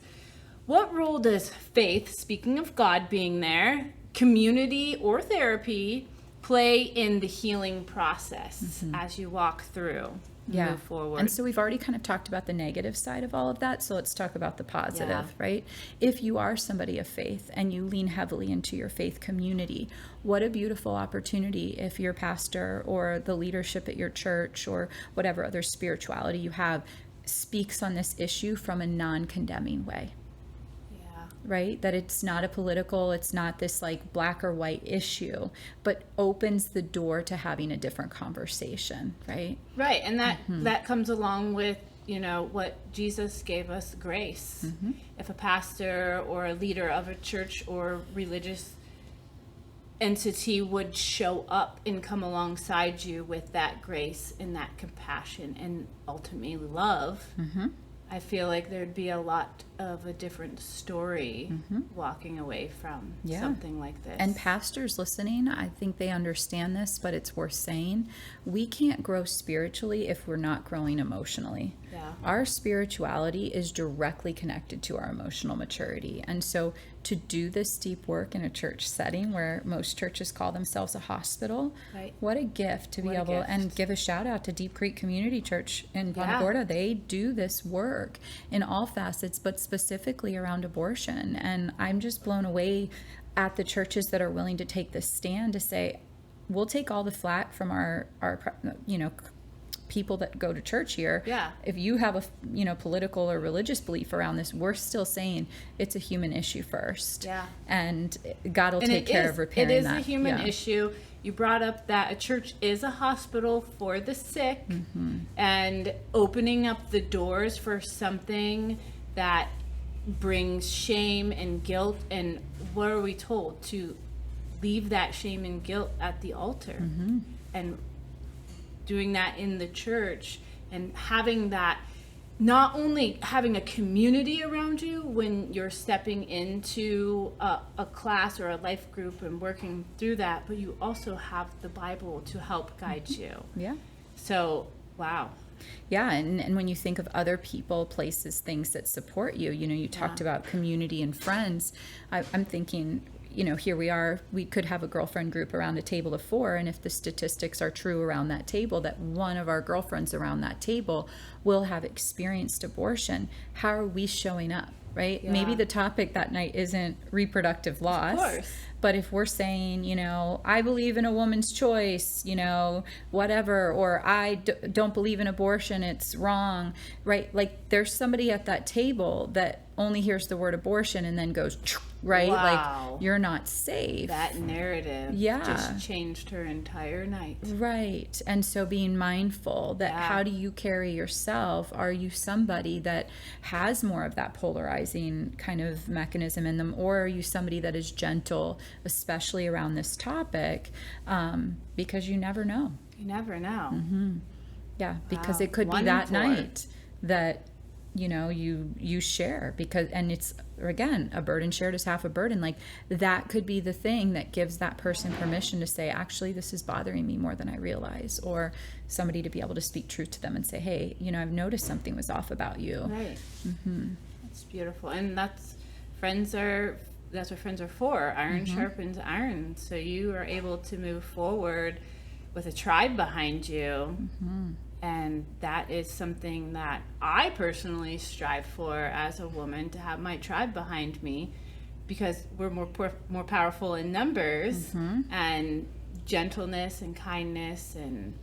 What role does faith, speaking of God being there, community or therapy, play in the healing process as you walk through? Move forward. And so we've already kind of talked about the negative side of all of that. So let's talk about the positive, right? If you are somebody of faith and you lean heavily into your faith community, what a beautiful opportunity if your pastor or the leadership at your church or whatever other spirituality you have speaks on this issue from a non-condemning way. Right? That it's not a political, it's not this like black or white issue, but opens the door to having a different conversation, right? Right. And that comes along with, what Jesus gave us, grace. If a pastor or a leader of a church or religious entity would show up and come alongside you with that grace and that compassion and ultimately love, I feel like there'd be a lot of a different story walking away from something like this. And pastors listening, I think they understand this, but it's worth saying. We can't grow spiritually if we're not growing emotionally. Our spirituality is directly connected to our emotional maturity. And so to do this deep work in a church setting where most churches call themselves a hospital, what a gift to be able, and give a shout out to Deep Creek Community Church in Punta Gorda. They do this work in all facets, but specifically around abortion. And I'm just blown away at the churches that are willing to take this stand to say, we'll take all the flack from our people that go to church here. If you have a political or religious belief around this, we're still saying it's a human issue first. And God will take care of repairing that. It is a human issue. You brought up that a church is a hospital for the sick, and opening up the doors for something that brings shame and guilt. And what are we told? To leave that shame and guilt at the altar. And doing that in the church and having that not only having a community around you when you're stepping into a class or a life group and working through that, but you also have the Bible to help guide you. Yeah. So, wow. Yeah, and when you think of other people, places, things that support you, you talked about community and friends. I'm thinking, here we are, we could have a girlfriend group around a table of 4, and if the statistics are true around that table, that one of our girlfriends around that table will have experienced abortion. How are we showing up, right? Yeah. Maybe the topic that night isn't reproductive loss. Of course. But if we're saying, I believe in a woman's choice, whatever, or I don't believe in abortion, it's wrong, right? Like there's somebody at that table that only hears the word abortion and then goes, right? Wow. Like you're not safe. That narrative just changed her entire night. Right. And so being mindful that how do you carry yourself? Are you somebody that has more of that polarizing kind of mechanism in them? Or are you somebody that is gentle, especially around this topic? Because you never know. You never know. Mm-hmm. Yeah. Because it could be 1 that in 4. night that you share, because, and it's, again, a burden shared is half a burden. Like that could be the thing that gives that person permission to say, actually, this is bothering me more than I realize, or somebody to be able to speak truth to them and say, hey, I've noticed something was off about you. Right. Mm-hmm. That's beautiful. And that's what friends are for. Iron sharpens iron. So you are able to move forward with a tribe behind you. Mm-hmm. And that is something that I personally strive for as a woman, to have my tribe behind me, because we're more powerful in numbers, and gentleness and kindness and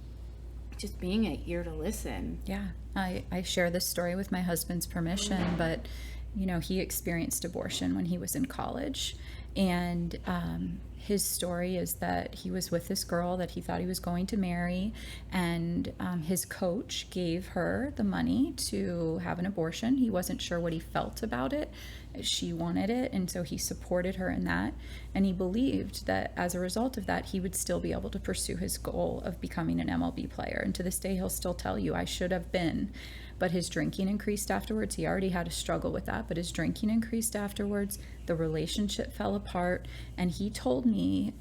just being an ear to listen. Yeah. I share this story with my husband's permission, but he experienced abortion when he was in college, and his story is that he was with this girl that he thought he was going to marry, and his coach gave her the money to have an abortion. He wasn't sure what he felt about it. She wanted it, and so he supported her in that, and he believed that as a result of that, he would still be able to pursue his goal of becoming an MLB player. And to this day, he'll still tell you, I should have been. But his drinking increased afterwards. He already had a struggle with that, but his drinking increased afterwards. The relationship fell apart. And he told me,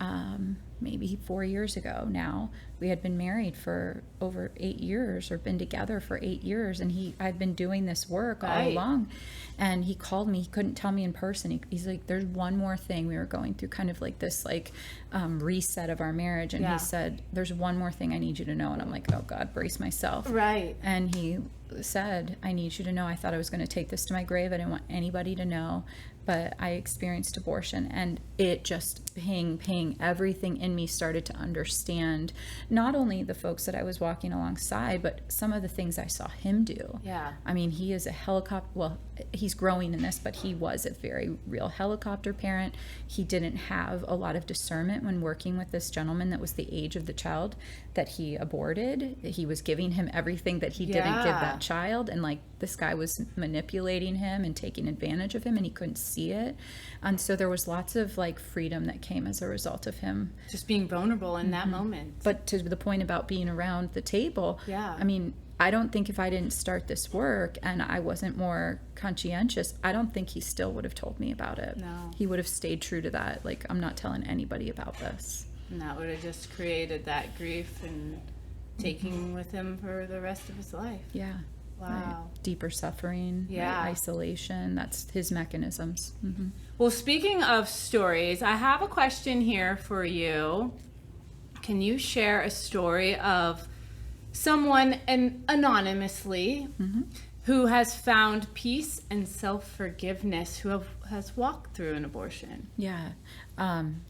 maybe 4 years ago now, we had been married for over 8 years, or been together for 8 years. And I'd been doing this work all along. And he called me. He couldn't tell me in person. He's like, there's one more thing. We were going through kind of like this reset of our marriage. And he said, there's one more thing I need you to know. And I'm like, oh God, brace myself. Right. And he said, I need you to know, I thought I was going to take this to my grave. I didn't want anybody to know, but I experienced abortion. And it just ping, everything in me started to understand not only the folks that I was walking alongside, but some of the things I saw him do. Yeah. I mean, he is a helicopter, well, he's growing in this, but he was a very real helicopter parent. He didn't have a lot of discernment when working with this gentleman that was the age of the child that he aborted. He was giving him everything that he didn't give that child, and like this guy was manipulating him and taking advantage of him, and he couldn't see it. And so there was lots of like freedom that came as a result of him just being vulnerable in that moment. But to the point about being around the table, I mean, I don't think if I didn't start this work and I wasn't more conscientious, I don't think he still would have told me about it. No. He would have stayed true to that. Like, I'm not telling anybody about this. And that would have just created that grief and taking with him for the rest of his life. Yeah. Wow. Right. Deeper suffering, right? Isolation. That's his mechanisms. Mm-hmm. Well, speaking of stories, I have a question here for you. Can you share a story of someone, and anonymously, who has found peace and self-forgiveness, who has walked through an abortion? Yeah.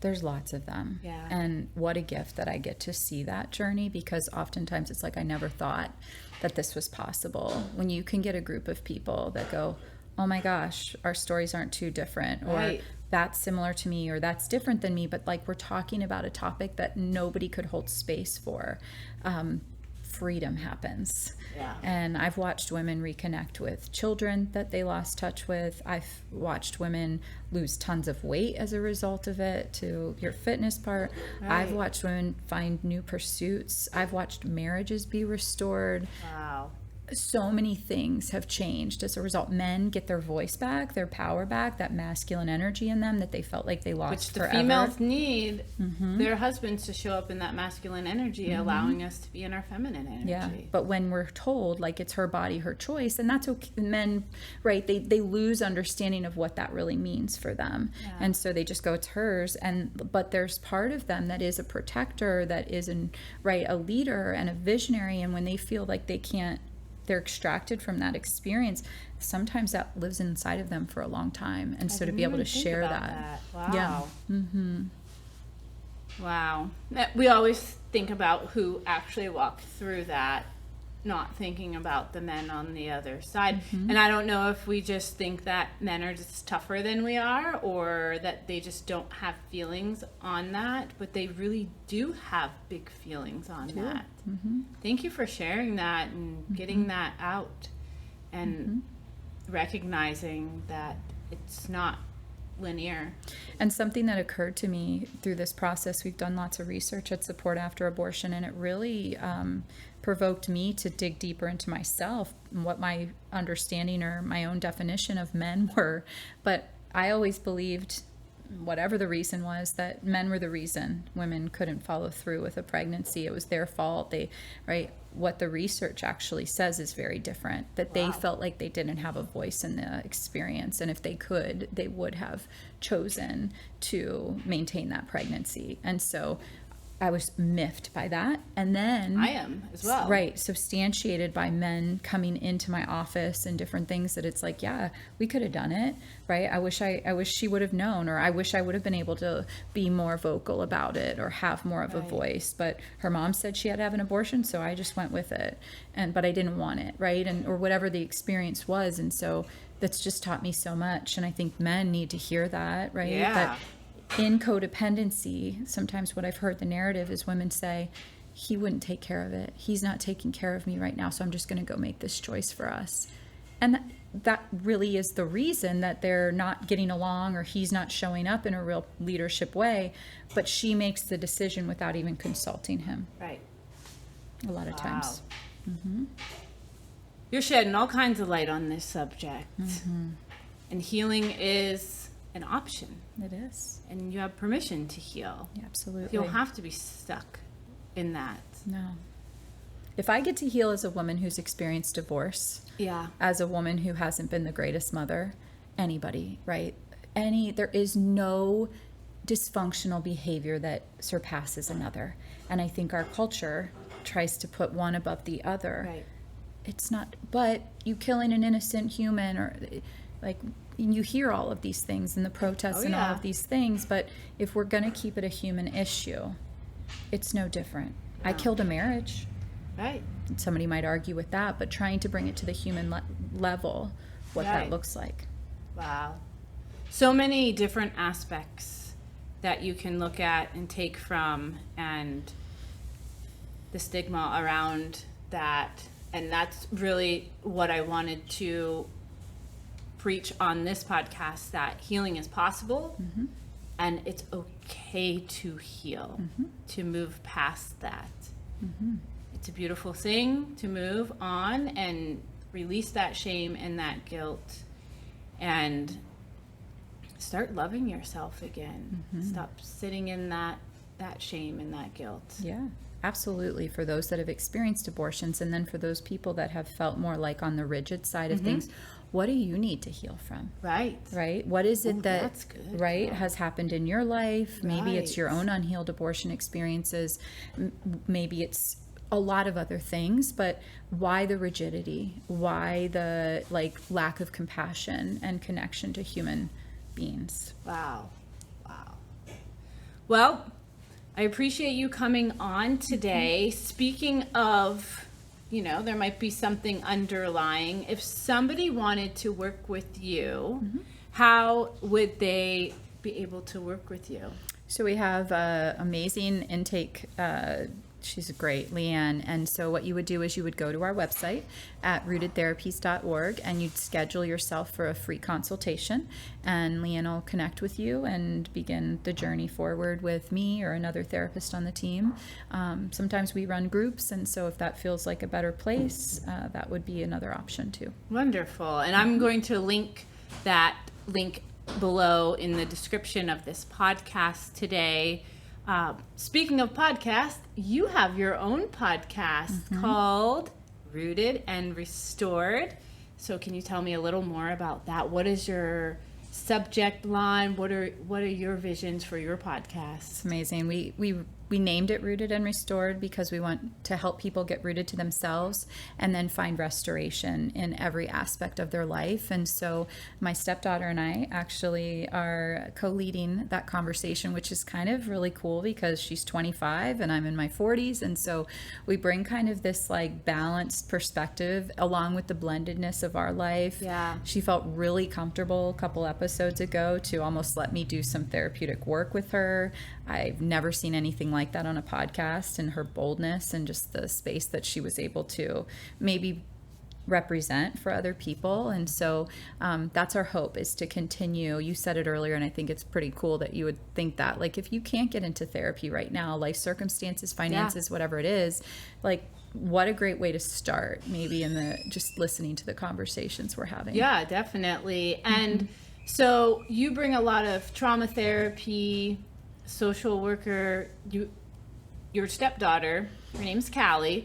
There's lots of them. Yeah. And what a gift that I get to see that journey, because oftentimes it's like I never thought that this was possible. When you can get a group of people that go, oh my gosh, our stories aren't too different, or that's similar to me, or that's different than me, but like we're talking about a topic that nobody could hold space for. Freedom happens. Yeah. And I've watched women reconnect with children that they lost touch with. I've watched women lose tons of weight as a result of it, to your fitness part. I've watched women find new pursuits. I've watched marriages be restored. Wow. so many things have changed as a result. Men get their voice back, their power back, that masculine energy in them that they felt like they lost Which the forever. females need their husbands to show up in that masculine energy, allowing us to be in our feminine energy. Yeah, but when we're told like it's her body, her choice, and that's okay, men, right, they lose understanding of what that really means for them. Yeah. And so they just go, it's hers. But there's part of them that is a protector, that is a leader and a visionary. And when they feel like they're extracted from that experience, sometimes that lives inside of them for a long time. And so to be able to share that. Wow. Yeah. Wow. We always think about who actually walked through that, not thinking about the men on the other side. And I don't know if we just think that men are just tougher than we are, or that they just don't have feelings on that, but they really do have big feelings on that. Thank you for sharing that and getting that out and recognizing that it's not linear. And something that occurred to me through this process, we've done lots of research at Support After Abortion, and it really provoked me to dig deeper into myself and what my understanding or my own definition of men were. But I always believed, whatever the reason was, that men were the reason women couldn't follow through with a pregnancy. It was their fault. What the research actually says is very different, that they felt like they didn't have a voice in the experience, and if they could, they would have chosen to maintain that pregnancy. And so I was miffed by that. And then I am as well. Right. Substantiated by men coming into my office and different things, that it's like, yeah, we could have done it. Right. I wish she would have known, or I wish I would have been able to be more vocal about it or have more of a voice. But her mom said she had to have an abortion, so I just went with it. But I didn't want it. Right. Or whatever the experience was. And so that's just taught me so much. And I think men need to hear that. Right. Yeah. That in codependency, sometimes what I've heard the narrative is women say, he wouldn't take care of it. He's not taking care of me right now, so I'm just going to go make this choice for us. And that really is the reason that they're not getting along, or he's not showing up in a real leadership way, but she makes the decision without even consulting him. Right. A lot of times. You're shedding all kinds of light on this subject. And healing is an option. It is. And you have permission to heal. Yeah, absolutely. You don't have to be stuck in that. No. If I get to heal as a woman who's experienced divorce, as a woman who hasn't been the greatest mother, anybody, right? There is no dysfunctional behavior that surpasses another. And I think our culture tries to put one above the other. Right. It's not, but you killing an innocent human, or like, you hear all of these things in the protests and all of these things, but if we're going to keep it a human issue, it's no different. I killed a marriage. Right. Somebody might argue with that, but trying to bring it to the human level, what that looks like. Wow. So many different aspects that you can look at and take from, and the stigma around that. And that's really what I wanted to preach on this podcast, that healing is possible, and it's okay to heal, to move past that. It's a beautiful thing to move on and release that shame and that guilt, and start loving yourself again. Stop sitting in that shame and that guilt. Yeah, absolutely. For those that have experienced abortions, and then for those people that have felt more like on the rigid side of things, what do you need to heal from? Right. What is it that's good. has happened in your life? Maybe it's your own unhealed abortion experiences. Maybe it's a lot of other things, but why the rigidity? Why the lack of compassion and connection to human beings? Wow. Well, I appreciate you coming on today. Speaking of, there might be something underlying. If somebody wanted to work with you, how would they be able to work with you? So we have amazing intake She's great, Leanne. And so what you would do is you would go to our website at rootedtherapies.org and you'd schedule yourself for a free consultation. And Leanne will connect with you and begin the journey forward with me or another therapist on the team. Sometimes we run groups, and so if that feels like a better place, that would be another option too. Wonderful. And I'm going to link that link below in the description of this podcast today. Speaking of podcasts, you have your own podcast called Rooted and Restored. So can you tell me a little more about that? What is your subject line? What are your visions for your podcast? It's amazing. We named it Rooted and Restored because we want to help people get rooted to themselves and then find restoration in every aspect of their life. And so my stepdaughter and I actually are co-leading that conversation, which is kind of really cool because she's 25 and I'm in my 40s. And so we bring kind of this like balanced perspective along with the blendedness of our life. Yeah. She felt really comfortable a couple episodes ago to almost let me do some therapeutic work with her. I've never seen anything like that on a podcast, and her boldness and just the space that she was able to maybe represent for other people. And so that's our hope, is to continue. You said it earlier, and I think it's pretty cool that you would think that, like, if you can't get into therapy right now, life circumstances, finances, whatever it is, like, what a great way to start, maybe in the just listening to the conversations we're having. Yeah, definitely. And so you bring a lot of trauma therapy, social worker, your stepdaughter, her name's Callie.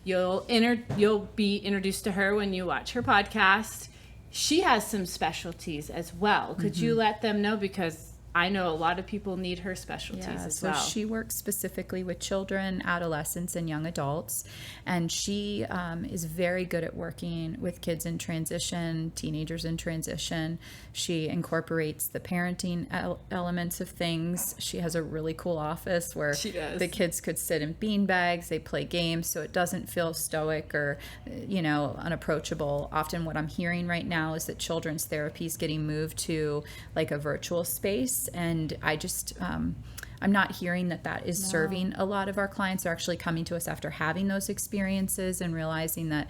You'll be introduced to her when you watch her podcast. She has some specialties as well. Could you let them know? Because I know a lot of people need her specialties as well. So she works specifically with children, adolescents, and young adults. And she is very good at working with kids in transition, teenagers in transition. She incorporates the parenting elements of things. She has a really cool office where the kids could sit in bean bags. They play games, so it doesn't feel stoic or, unapproachable. Often what I'm hearing right now is that children's therapy is getting moved to like a virtual space. And I just, I'm not hearing that is serving a lot of our clients. They're actually coming to us after having those experiences and realizing that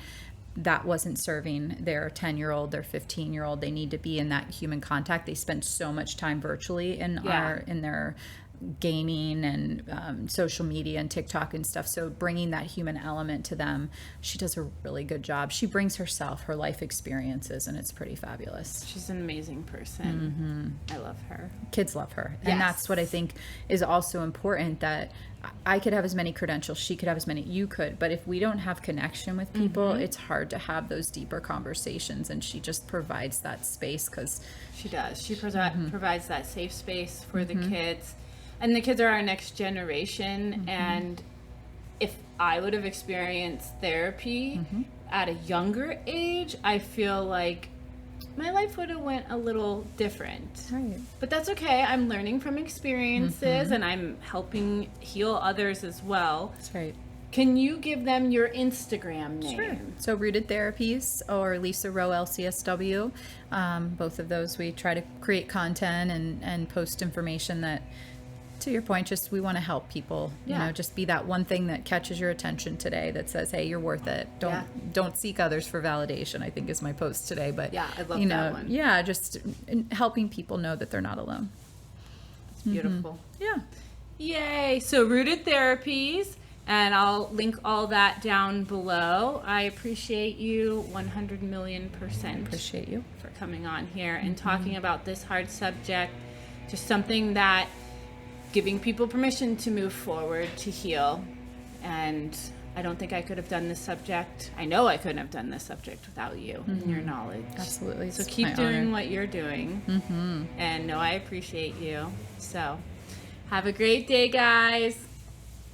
wasn't serving their 10-year-old, their 15-year-old. They need to be in that human contact. They spend so much time virtually in their gaming and social media and TikTok and stuff. So bringing that human element to them, she does a really good job. She brings herself, her life experiences, and it's pretty fabulous. She's an amazing person. I love her. Kids love her. And that's what I think is also important, that I could have as many credentials, she could have as many, you could, but if we don't have connection with people, it's hard to have those deeper conversations. And she just provides that space because she does. She provides that safe space for the kids. And the kids are our next generation. And if I would have experienced therapy at a younger age, I feel like my life would have went a little different. Right. But that's okay. I'm learning from experiences and I'm helping heal others as well. That's right. Can you give them your Instagram name? Sure. So Rooted Therapies or Lisa Rowe LCSW. Both of those, we try to create content and post information that, to your point, just we want to help people, just be that one thing that catches your attention today that says, hey, you're worth it. Don't seek others for validation, I think is my post today. But I love that one. Yeah, just helping people know that they're not alone. It's beautiful. Yeah. Yay. So Rooted Therapies, and I'll link all that down below. I appreciate you 100 million %. Appreciate you for coming on here and talking about this hard subject. Just something that giving people permission to move forward, to heal. And I don't think I could have done this subject. I know I couldn't have done this subject without you and your knowledge. Absolutely. So keep doing what you're doing. And no, I appreciate you. So have a great day, guys.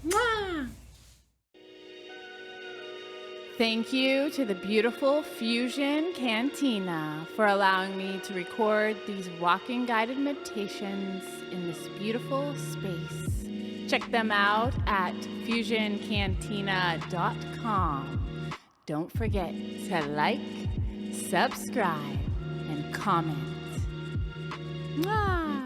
Mwah! Thank you to the beautiful Fusion Cantina for allowing me to record these walking guided meditations in this beautiful space. Check them out at fusioncantina.com. Don't forget to like, subscribe, and comment. Mwah!